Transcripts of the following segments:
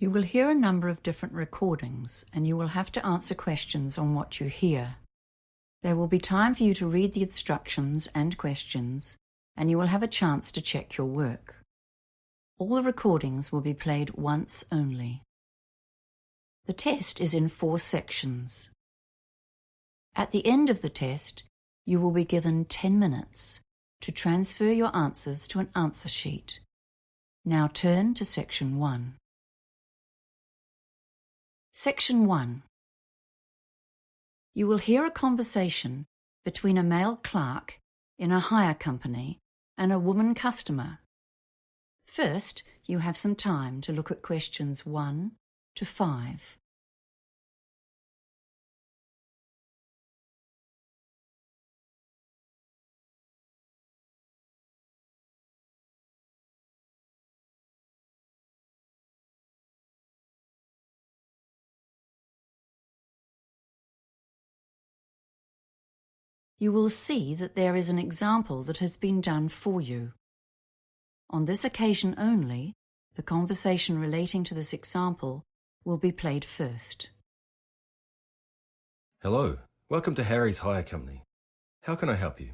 You will hear a number of different recordings, and you will have to answer questions on what you hear. There will be time for you to read the instructions and questions, and you will have a chance to check your work. All the recordings will be played once only. The test is in 4 sections. At the end of the test, you will be given 10 minutes to transfer your answers to an answer sheet. Now turn to Section 1. Section 1. You will hear a conversation between a male clerk in a hire company and a woman customer. First, you have some time to look at questions 1 to 5. You will see that there is an example that has been done for you. On this occasion only, the conversation relating to this example will be played first. Hello, welcome to Harry's Hire Company. How can I help you?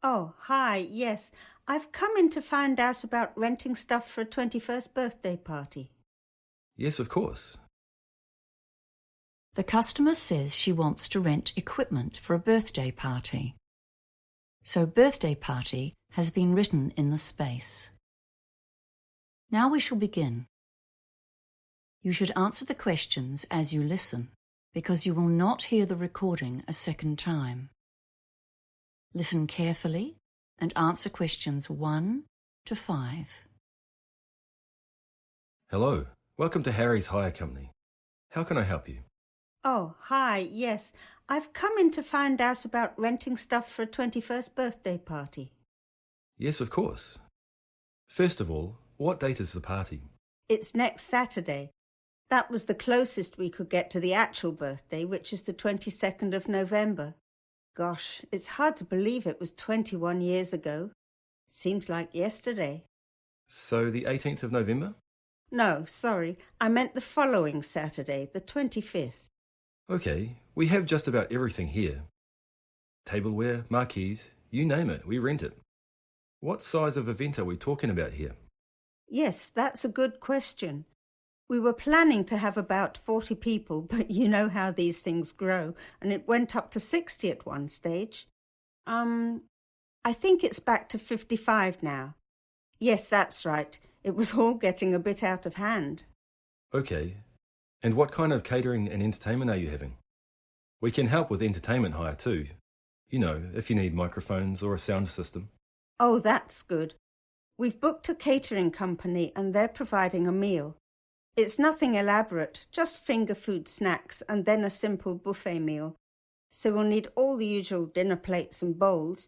Oh, hi, yes. I've come in to find out about renting stuff for a 21st birthday party. Yes, of course. The customer says she wants to rent equipment for a birthday party. So birthday party has been written in the space. Now we shall begin. You should answer the questions as you listen, because you will not hear the recording a second time. Listen carefully and answer questions 1 to 5. Hello, welcome to Harry's Hire Company. How can I help you? Oh, hi, yes. I've come in to find out about renting stuff for a 21st birthday party. Yes, of course. First of all, what date is the party? It's next Saturday. That was the closest we could get to the actual birthday, which is the 22nd of November. Gosh, it's hard to believe it was 21 years ago. Seems like yesterday. So the 18th of November? No, sorry. I meant the following Saturday, the 25th. Okay, we have just about everything here. Tableware, marquees, you name it, we rent it. What size of event are we talking about here? Yes, that's a good question. We were planning to have about 40 people, but you know how these things grow, and it went up to 60 at one stage. I think it's back to 55 now. Yes, that's right. It was all getting a bit out of hand. Okay, and what kind of catering and entertainment are you having? We can help with entertainment hire too. You know, if you need microphones or a sound system. Oh, that's good. We've booked a catering company and they're providing a meal. It's nothing elaborate, just finger food snacks and then a simple buffet meal. So we'll need all the usual dinner plates and bowls.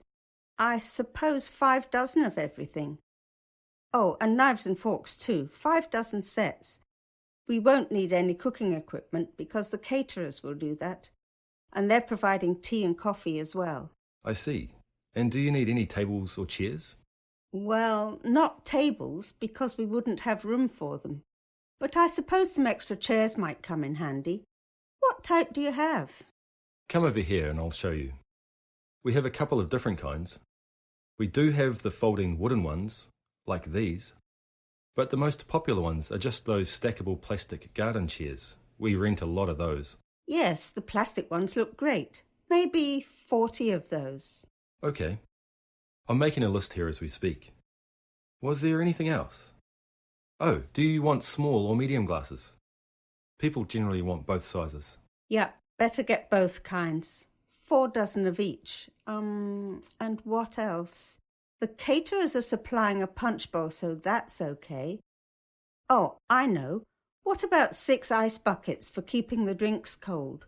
I suppose 5 dozen of everything. Oh, and knives and forks too, 5 dozen sets. We won't need any cooking equipment because the caterers will do that. And they're providing tea and coffee as well. I see. And do you need any tables or chairs? Well, not tables because we wouldn't have room for them. But I suppose some extra chairs might come in handy. What type do you have? Come over here and I'll show you. We have a couple of different kinds. We do have the folding wooden ones, like these. But the most popular ones are just those stackable plastic garden chairs. We rent a lot of those. Yes, the plastic ones look great. Maybe 40 of those. Okay. I'm making a list here as we speak. Was there anything else? Oh, do you want small or medium glasses? People generally want both sizes. Yeah, better get both kinds. 4 dozen of each. And what else? The caterers are supplying a punch bowl, so that's okay. Oh, I know. What about 6 ice buckets for keeping the drinks cold?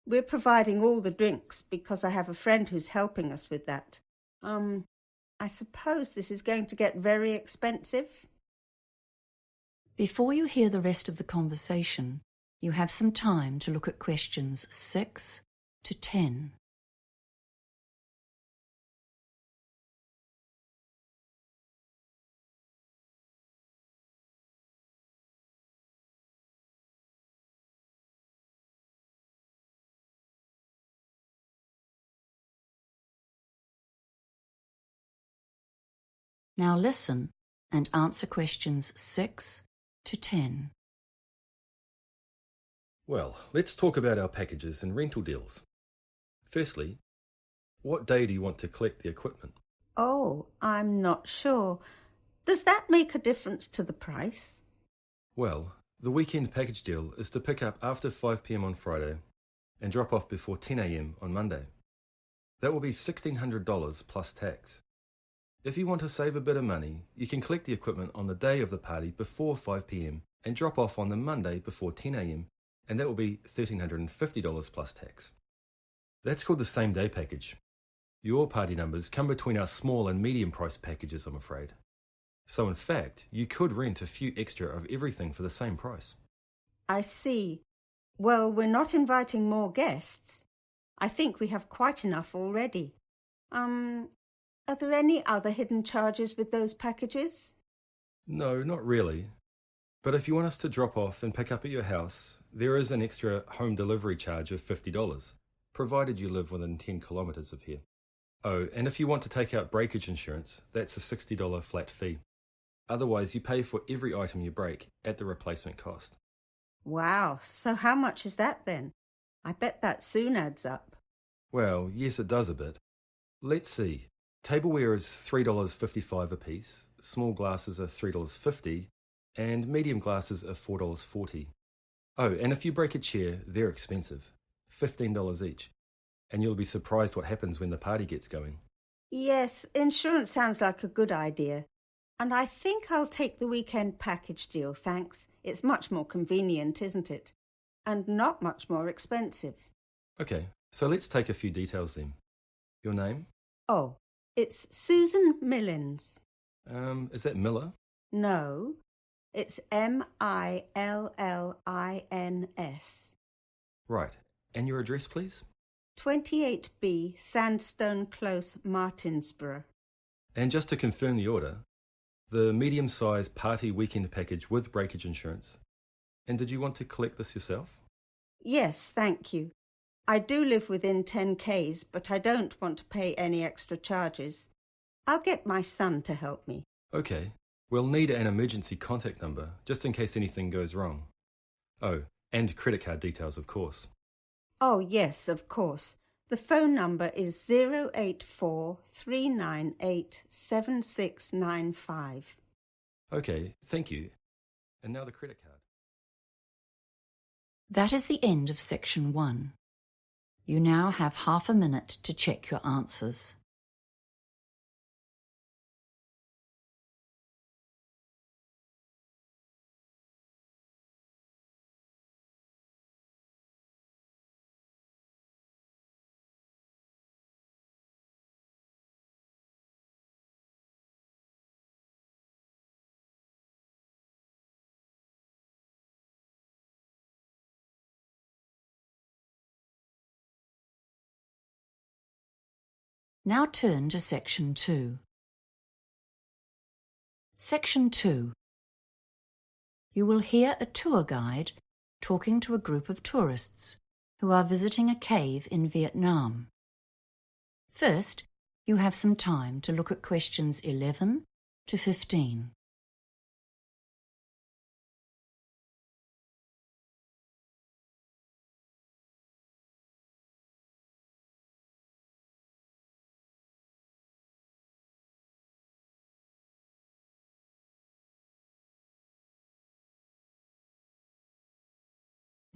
We're providing all the drinks because I have a friend who's helping us with that. I suppose this is going to get very expensive. Before you hear the rest of the conversation, you have some time to look at questions 6 to 10. Now listen and answer questions 6 to 10. Well, let's talk about our packages and rental deals. Firstly, what day do you want to collect the equipment? Oh, I'm not sure. Does that make a difference to the price? Well, the weekend package deal is to pick up after 5 p.m. on Friday and drop off before 10 a.m. on Monday. That will be $1,600 plus tax. If you want to save a bit of money, you can collect the equipment on the day of the party before 5 p.m. and drop off on the Monday before 10 a.m. and that will be $1,350 plus tax. That's called the same day package. Your party numbers come between our small and medium price packages, I'm afraid. So in fact, you could rent a few extra of everything for the same price. I see. Well, we're not inviting more guests. I think we have quite enough already. Are there any other hidden charges with those packages? No, not really. But if you want us to drop off and pick up at your house, there is an extra home delivery charge of $50, provided you live within 10 kilometres of here. Oh, and if you want to take out breakage insurance, that's a $60 flat fee. Otherwise, you pay for every item you break at the replacement cost. Wow, so how much is that then? I bet that soon adds up. Well, yes, it does a bit. Let's see. Tableware is $3.55 a piece, small glasses are $3.50, and medium glasses are $4.40. Oh, and if you break a chair, they're expensive, $15 each. And you'll be surprised what happens when the party gets going. Yes, insurance sounds like a good idea. And I think I'll take the weekend package deal, thanks. It's much more convenient, isn't it? And not much more expensive. Okay, so let's take a few details then. Your name? Oh, it's Susan Millins. Is that Miller? No, it's Millins. Right, and your address, please? 28B Sandstone Close, Martinsborough. And just to confirm the order, the medium-sized party weekend package with breakage insurance. And did you want to collect this yourself? Yes, thank you. I do live within 10 Ks, but I don't want to pay any extra charges. I'll get my son to help me. Okay, we'll need an emergency contact number, just in case anything goes wrong. Oh, and credit card details, of course. Oh, yes, of course. The phone number is 084 398 7695. Okay, thank you. And now the credit card. That is the end of section 1. You now have half a minute to check your answers. Now turn to section 2. Section 2. You will hear a tour guide talking to a group of tourists who are visiting a cave in Vietnam. First, you have some time to look at questions 11 to 15.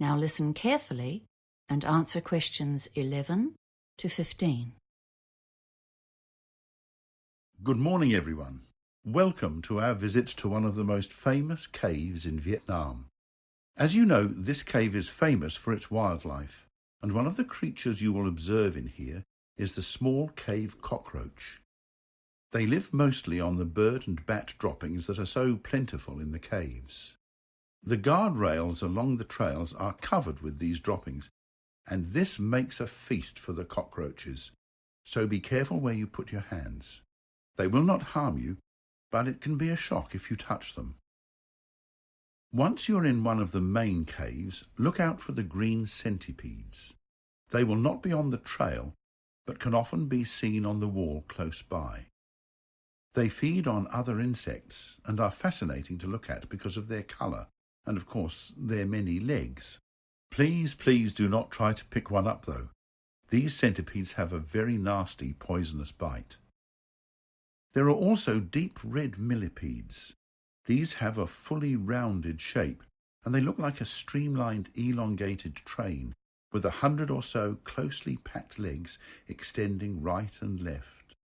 Now listen carefully and answer questions 11 to 15. Good morning, everyone. Welcome to our visit to one of the most famous caves in Vietnam. As you know, this cave is famous for its wildlife, and one of the creatures you will observe in here is the small cave cockroach. They live mostly on the bird and bat droppings that are so plentiful in the caves. The guardrails along the trails are covered with these droppings, and this makes a feast for the cockroaches, so be careful where you put your hands. They will not harm you, but it can be a shock if you touch them. Once you're in one of the main caves, look out for the green centipedes. They will not be on the trail, but can often be seen on the wall close by. They feed on other insects and are fascinating to look at because of their colour and, of course, their many legs. Please do not try to pick one up, though. These centipedes have a very nasty poisonous bite. There are also deep red millipedes. These have a fully rounded shape, and they look like a streamlined, elongated train with 100 or so closely packed legs extending right and left.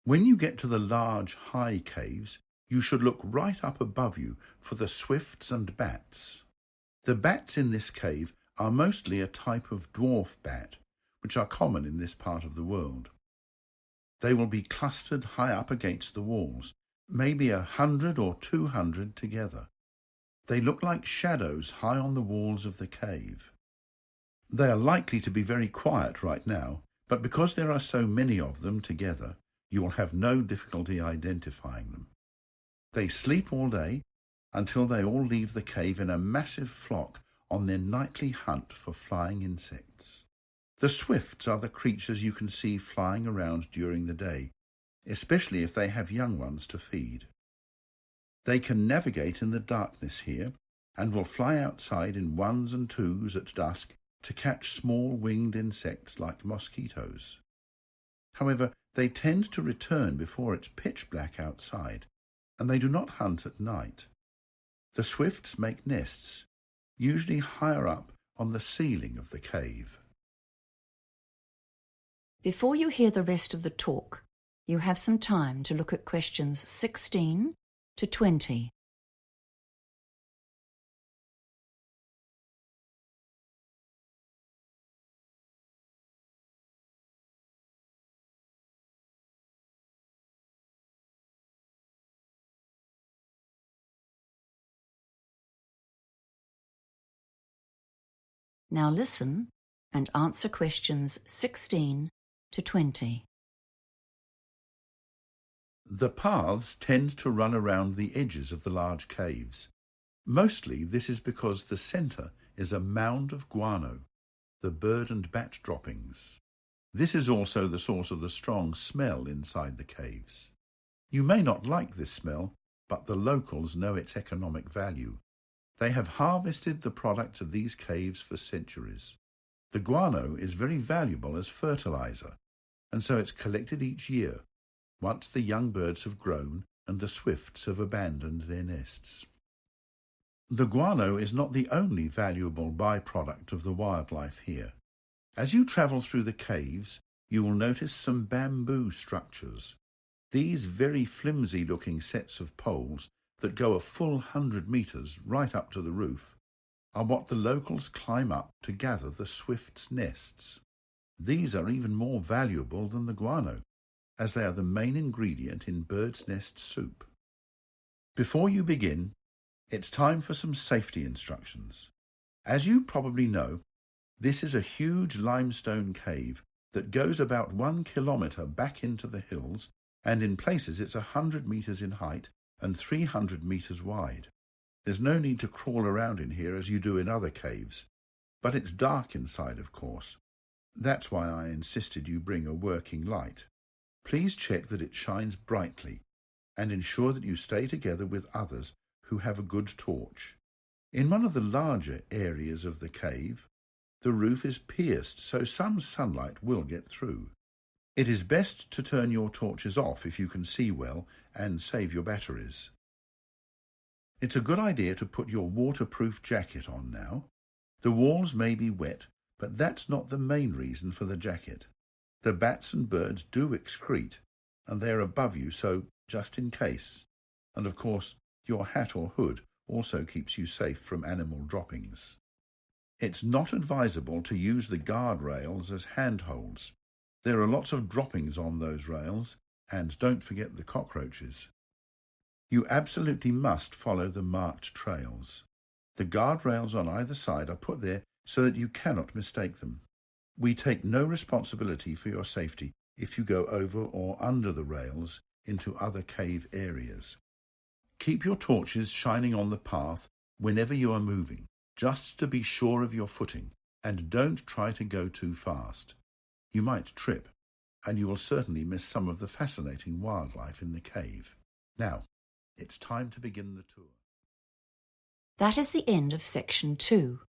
When you get to the large, high caves, you should look right up above you for the swifts and bats. The bats in this cave are mostly a type of dwarf bat, which are common in this part of the world. They will be clustered high up against the walls, maybe 100 or 200 together. They look like shadows high on the walls of the cave. They are likely to be very quiet right now, but because there are so many of them together, you will have no difficulty identifying them. They sleep all day until they all leave the cave in a massive flock on their nightly hunt for flying insects. The swifts are the creatures you can see flying around during the day, especially if they have young ones to feed. They can navigate in the darkness here and will fly outside in ones and twos at dusk to catch small winged insects like mosquitoes. However, they tend to return before it's pitch black outside, and they do not hunt at night. The swifts make nests, usually higher up on the ceiling of the cave. Before you hear the rest of the talk, you have some time to look at questions 16 to 20. Now listen and answer questions 16 to 20. The paths tend to run around the edges of the large caves. Mostly this is because the centre is a mound of guano, the bird and bat droppings. This is also the source of the strong smell inside the caves. You may not like this smell, but the locals know its economic value. They have harvested the products of these caves for centuries. The guano is very valuable as fertilizer, and so it's collected each year, once the young birds have grown and the swifts have abandoned their nests. The guano is not the only valuable byproduct of the wildlife here. As you travel through the caves, you will notice some bamboo structures. These very flimsy-looking sets of poles that go a full 100 metres right up to the roof are what the locals climb up to gather the swifts' nests. These are even more valuable than the guano, as they are the main ingredient in bird's nest soup. Before you begin, it's time for some safety instructions. As you probably know, this is a huge limestone cave that goes about 1 kilometre back into the hills, and in places it's 100 metres in height and 300 metres wide. There's no need to crawl around in here as you do in other caves, but it's dark inside, of course. That's why I insisted you bring a working light. Please check that it shines brightly and ensure that you stay together with others who have a good torch. In one of the larger areas of the cave, the roof is pierced so some sunlight will get through. It is best to turn your torches off if you can see well and save your batteries. It's a good idea to put your waterproof jacket on now. The walls may be wet, but that's not the main reason for the jacket. The bats and birds do excrete, and they're above you, so just in case. And of course, your hat or hood also keeps you safe from animal droppings. It's not advisable to use the guardrails as handholds. There are lots of droppings on those rails, and don't forget the cockroaches. You absolutely must follow the marked trails. The guardrails on either side are put there so that you cannot mistake them. We take no responsibility for your safety if you go over or under the rails into other cave areas. Keep your torches shining on the path whenever you are moving, just to be sure of your footing, and don't try to go too fast. You might trip. and you will certainly miss some of the fascinating wildlife in the cave. Now, it's time to begin the tour. That is the end of Section 2.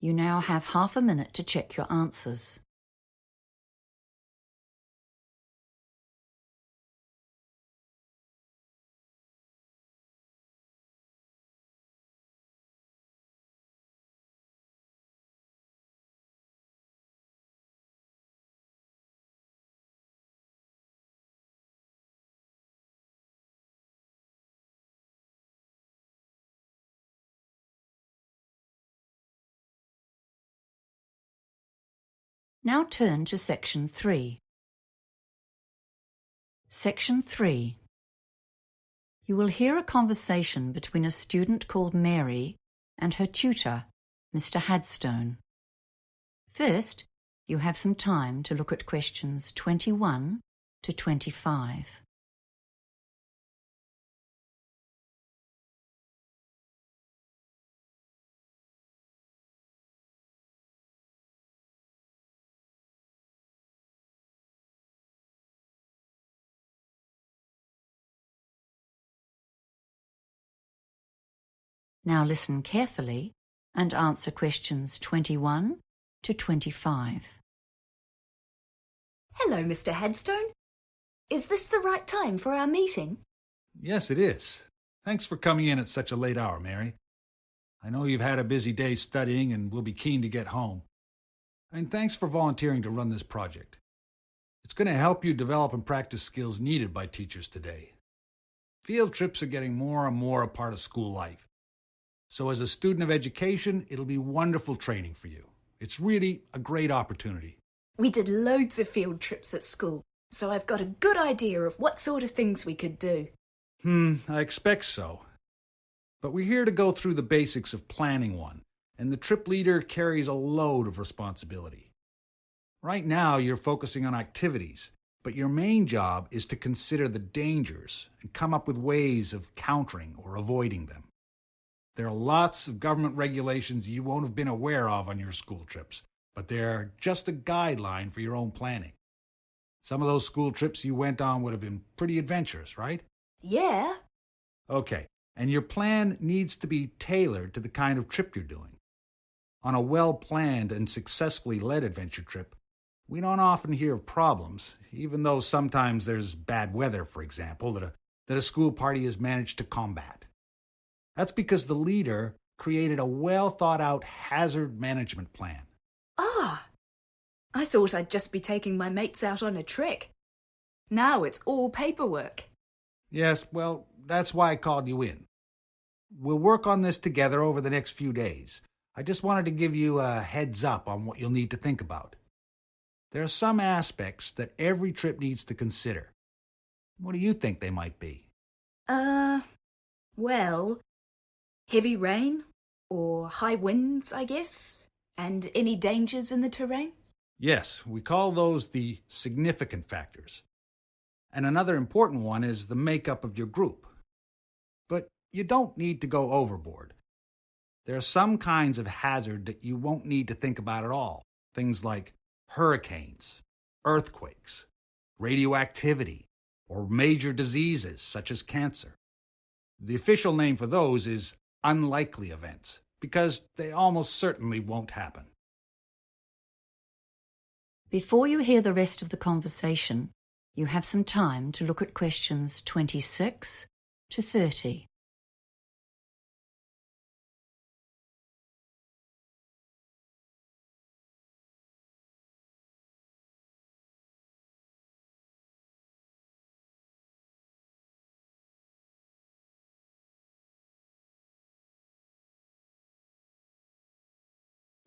You now have half a minute to check your answers. Now turn to Section 3. Section 3. You will hear a conversation between a student called Mary and her tutor, Mr. Hadstone. First, you have some time to look at questions 21 to 25. Now listen carefully and answer questions 21 to 25. Hello, Mr. Headstone. Is this the right time for our meeting? Yes, it is. Thanks for coming in at such a late hour, Mary. I know you've had a busy day studying and will be keen to get home. And thanks for volunteering to run this project. It's going to help you develop and practice skills needed by teachers today. Field trips are getting more and more a part of school life. So as a student of education, it'll be wonderful training for you. It's really a great opportunity. We did loads of field trips at school, so I've got a good idea of what sort of things we could do. I expect so. But we're here to go through the basics of planning one, and the trip leader carries a load of responsibility. Right now, you're focusing on activities, but your main job is to consider the dangers and come up with ways of countering or avoiding them. There are lots of government regulations you won't have been aware of on your school trips, but they're just a guideline for your own planning. Some of those school trips you went on would have been pretty adventurous, right? Yeah. Okay, and your plan needs to be tailored to the kind of trip you're doing. On a well-planned and successfully led adventure trip, we don't often hear of problems, even though sometimes there's bad weather, for example, that a school party has managed to combat. That's because the leader created a well-thought-out hazard management plan. Ah, I thought I'd just be taking my mates out on a trek. Now it's all paperwork. Yes, well, that's why I called you in. We'll work on this together over the next few days. I just wanted to give you a heads up on what you'll need to think about. There are some aspects that every trip needs to consider. What do you think they might be? Well, heavy rain or high winds, I guess, and any dangers in the terrain? Yes, we call those the significant factors. And another important one is the makeup of your group. But you don't need to go overboard. There are some kinds of hazard that you won't need to think about at all. Things like hurricanes, earthquakes, radioactivity, or major diseases such as cancer. The official name for those is unlikely events, because they almost certainly won't happen. Before you hear the rest of the conversation, you have some time to look at questions 26 to 30.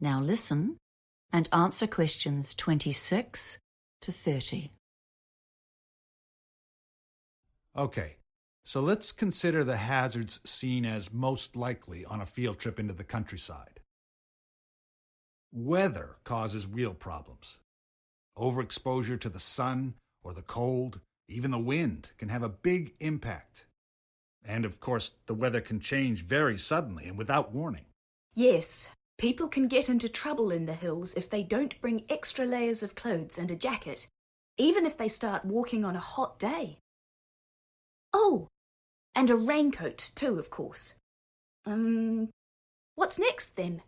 Now listen and answer questions 26 to 30. Okay, so let's consider the hazards seen as most likely on a field trip into the countryside. Weather causes real problems. Overexposure to the sun or the cold, even the wind, can have a big impact. And of course, the weather can change very suddenly and without warning. Yes, people can get into trouble in the hills if they don't bring extra layers of clothes and a jacket. even if they start walking on a hot day. Oh, and a raincoat too, of course. What's next then?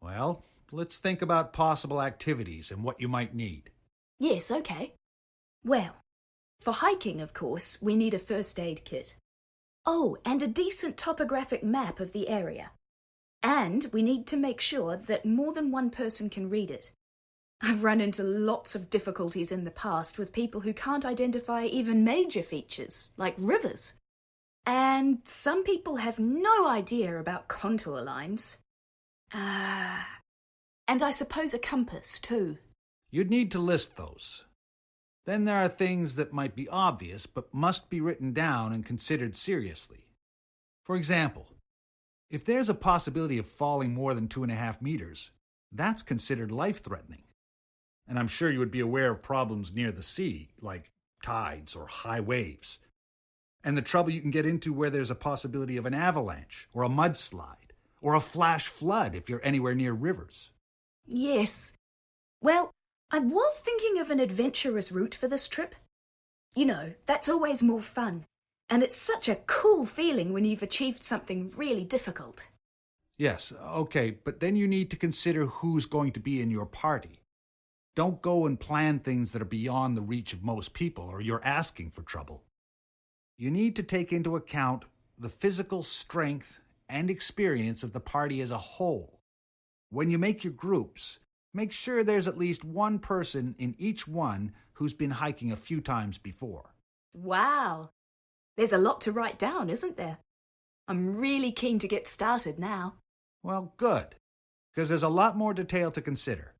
Well, let's think about possible activities and what you might need. Yes, okay. Well, for hiking, of course, we need a first aid kit. Oh, and a decent topographic map of the area. And we need to make sure that more than one person can read it. I've run into lots of difficulties in the past with people who can't identify even major features, like rivers. And some people have no idea about contour lines. And I suppose a compass, too. You'd need to list those. Then there are things that might be obvious but must be written down and considered seriously. For example, if there's a possibility of falling more than 2.5 meters, that's considered life-threatening. And I'm sure you would be aware of problems near the sea, like tides or high waves. And the trouble you can get into where there's a possibility of an avalanche or a mudslide or a flash flood if you're anywhere near rivers. Yes. Well, I was thinking of an adventurous route for this trip. You know, that's always more fun. And it's such a cool feeling when you've achieved something really difficult. Yes, okay, but then you need to consider who's going to be in your party. Don't go and plan things that are beyond the reach of most people, or you're asking for trouble. You need to take into account the physical strength and experience of the party as a whole. When you make your groups, make sure there's at least one person in each one who's been hiking a few times before. Wow! There's a lot to write down, isn't there? I'm really keen to get started now. Well, good, because there's a lot more detail to consider.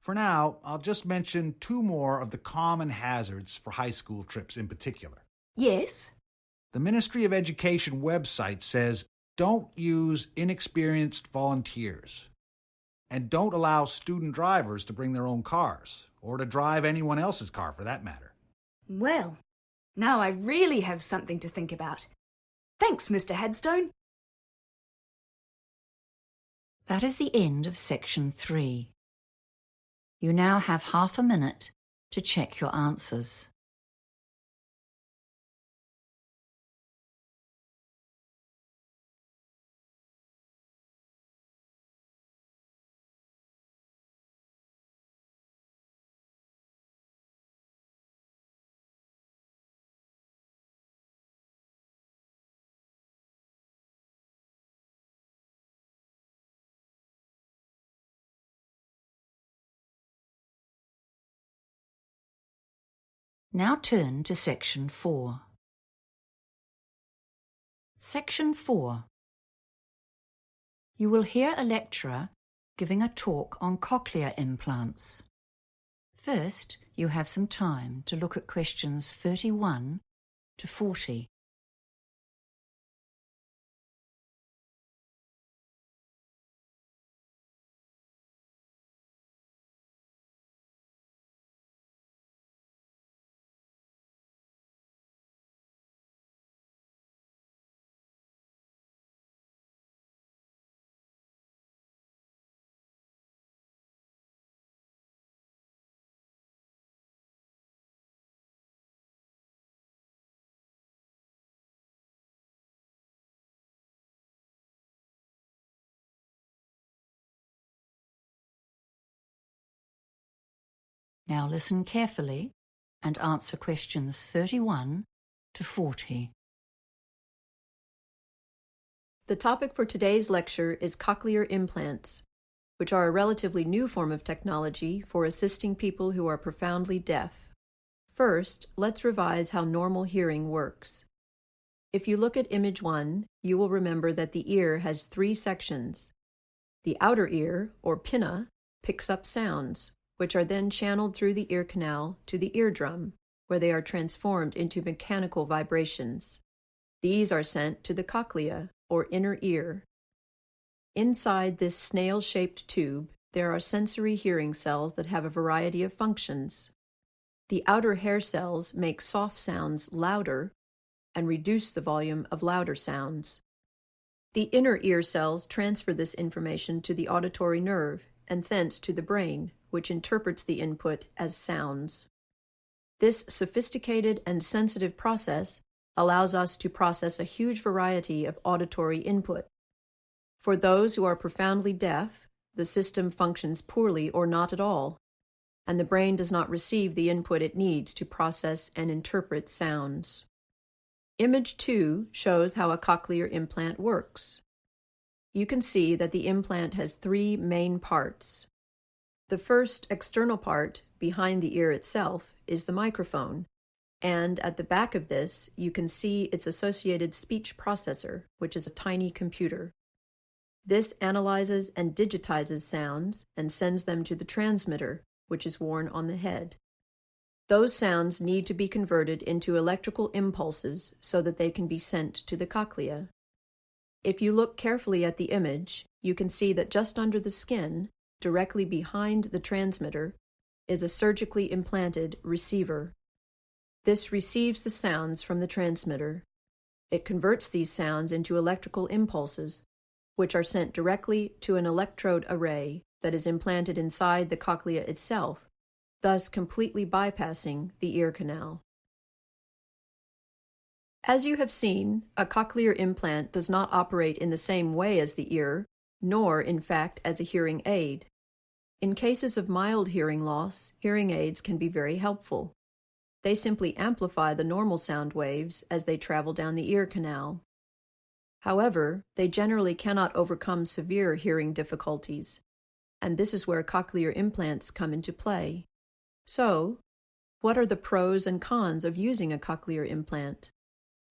For now, I'll just mention 2 more of the common hazards for high school trips in particular. Yes? The Ministry of Education website says don't use inexperienced volunteers. And don't allow student drivers to bring their own cars, or to drive anyone else's car for that matter. Well, now I really have something to think about. Thanks, Mr. Headstone. That is the end of section 3. You now have half a minute to check your answers. Now turn to section 4. Section 4. You will hear a lecturer giving a talk on cochlear implants. First, you have some time to look at questions 31 to 40. Now listen carefully and answer questions 31 to 40. The topic for today's lecture is cochlear implants, which are a relatively new form of technology for assisting people who are profoundly deaf. First, let's revise how normal hearing works. If you look at image 1, you will remember that the ear has 3 sections. The outer ear, or pinna, picks up sounds, which are then channeled through the ear canal to the eardrum, where they are transformed into mechanical vibrations. These are sent to the cochlea, or inner ear. Inside this snail-shaped tube, there are sensory hearing cells that have a variety of functions. The outer hair cells make soft sounds louder and reduce the volume of louder sounds. The inner ear cells transfer this information to the auditory nerve and thence to the brain, which interprets the input as sounds. This sophisticated and sensitive process allows us to process a huge variety of auditory input. For those who are profoundly deaf, the system functions poorly or not at all, and the brain does not receive the input it needs to process and interpret sounds. Image 2 shows how a cochlear implant works. You can see that the implant has 3 main parts. The first external part, behind the ear itself, is the microphone, and at the back of this you can see its associated speech processor, which is a tiny computer. This analyzes and digitizes sounds and sends them to the transmitter, which is worn on the head. Those sounds need to be converted into electrical impulses so that they can be sent to the cochlea. If you look carefully at the image, you can see that just under the skin, directly behind the transmitter, is a surgically implanted receiver. This receives the sounds from the transmitter. It converts these sounds into electrical impulses, which are sent directly to an electrode array that is implanted inside the cochlea itself, thus completely bypassing the ear canal. As you have seen, a cochlear implant does not operate in the same way as the ear, nor, in fact, as a hearing aid. In cases of mild hearing loss, hearing aids can be very helpful. They simply amplify the normal sound waves as they travel down the ear canal. However, they generally cannot overcome severe hearing difficulties, and this is where cochlear implants come into play. So, what are the pros and cons of using a cochlear implant?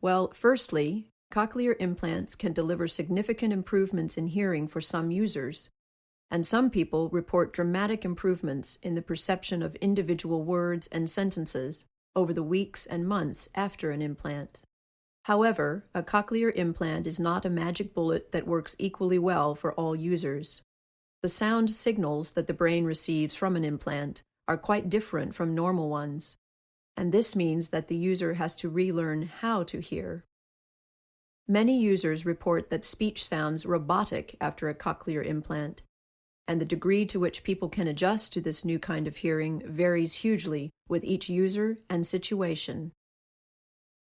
Well, firstly, cochlear implants can deliver significant improvements in hearing for some users, and some people report dramatic improvements in the perception of individual words and sentences over the weeks and months after an implant. However, a cochlear implant is not a magic bullet that works equally well for all users. The sound signals that the brain receives from an implant are quite different from normal ones, and this means that the user has to relearn how to hear. Many users report that speech sounds robotic after a cochlear implant, and the degree to which people can adjust to this new kind of hearing varies hugely with each user and situation.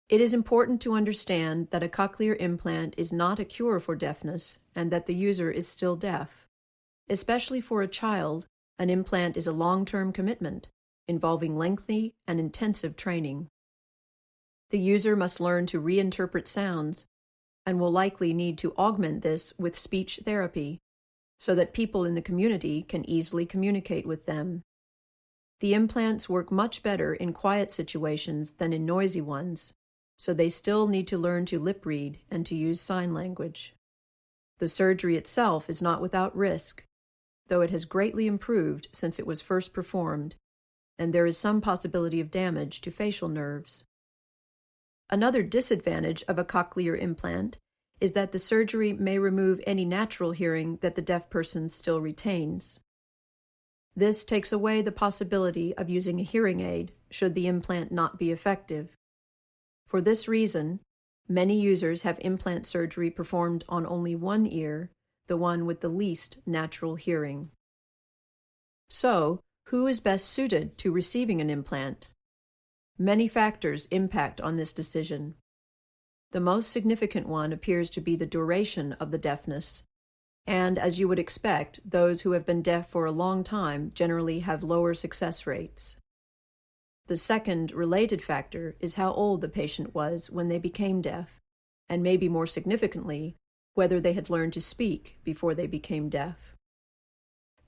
It is important to understand that a cochlear implant is not a cure for deafness and that the user is still deaf. Especially for a child, an implant is a long-term commitment involving lengthy and intensive training. The user must learn to reinterpret sounds and will likely need to augment this with speech therapy so that people in the community can easily communicate with them. The implants work much better in quiet situations than in noisy ones, so they still need to learn to lip read and to use sign language. The surgery itself is not without risk, though it has greatly improved since it was first performed, and there is some possibility of damage to facial nerves. Another disadvantage of a cochlear implant is that the surgery may remove any natural hearing that the deaf person still retains. This takes away the possibility of using a hearing aid should the implant not be effective. For this reason, many users have implant surgery performed on only one ear, the one with the least natural hearing. So, who is best suited to receiving an implant? Many factors impact on this decision. The most significant one appears to be the duration of the deafness, and as you would expect, those who have been deaf for a long time generally have lower success rates. The second related factor is how old the patient was when they became deaf, and maybe more significantly, whether they had learned to speak before they became deaf.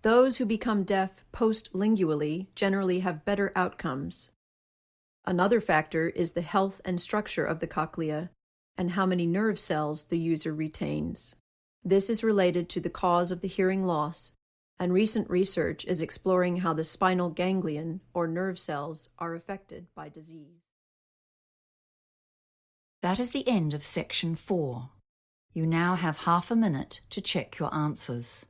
Those who become deaf postlingually generally have better outcomes. Another factor is the health and structure of the cochlea and how many nerve cells the user retains. This is related to the cause of the hearing loss, and recent research is exploring how the spinal ganglion, or nerve cells, are affected by disease. That is the end of section 4. You now have half a minute to check your answers.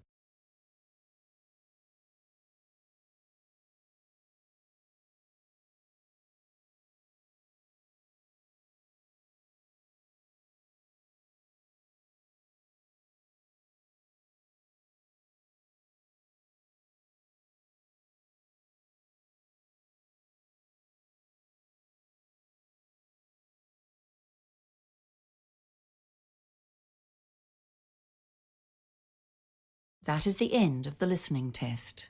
That is the end of the listening test.